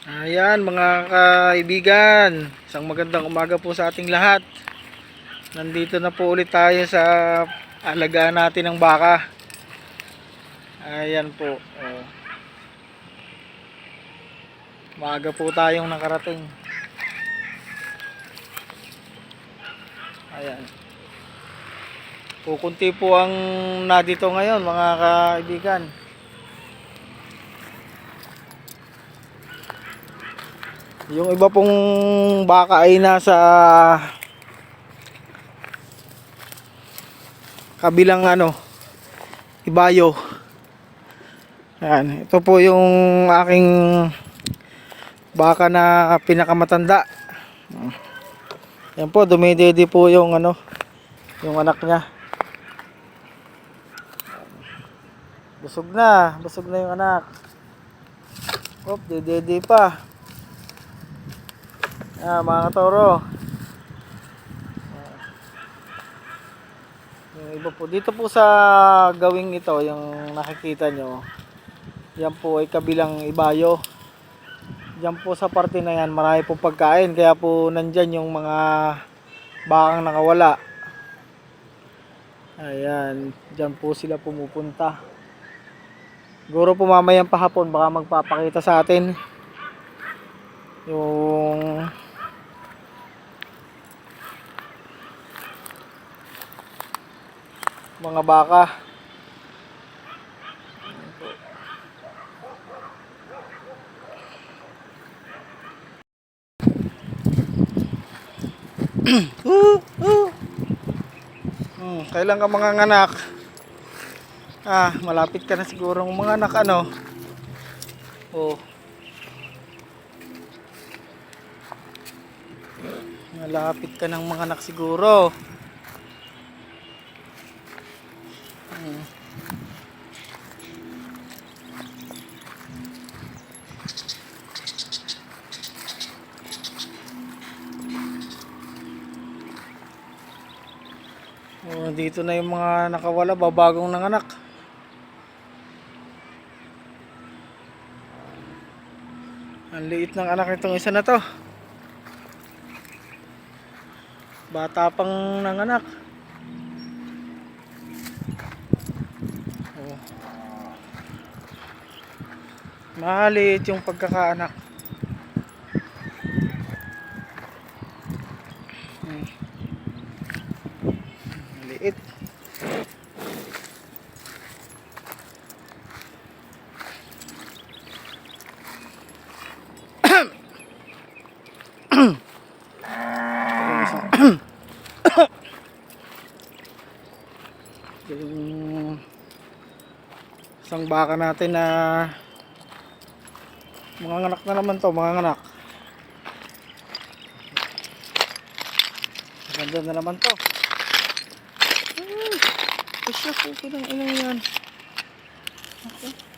Ayan mga kaibigan, isang magandang umaga po sa ating lahat. Nandito na po ulit tayo sa alagaan natin ng baka. Ayan po. Maaga po tayong nakarating. Ayan. Kukunti po ang nadito ngayon mga kaibigan. Yung iba pong baka ay nasa kabilang ibayo. Ayan, ito po yung aking baka na pinakamatanda. Yan po, dumididi po yung yung anak niya. Busog na yung anak. Dididi pa. Mga katoro. Yung iba po dito po sa gawing ito, yung nakikita nyo, yan po ay kabilang ibayo. Diyan po sa parte na yan, marami po pagkain, kaya po nandyan yung mga bakang nakawala. Ayan, diyan po sila pumupunta. Siguro po mamayang pahapon baka magpapakita sa atin yung mga baka. Kailan ka mga anak? Malapit ka na siguro ng mga anak malapit ka ng mga anak siguro. Dito na yung mga nakawala, babagong nanganak. Ang liit ng anak nitong isa na to. Bata pang nanganak. Maliit yung pagkakaanak. Maliit. Yung isang baka natin na mga anak na naman to, mga anak. Ganda na naman to. Pusya po ng ilang yan. Okay.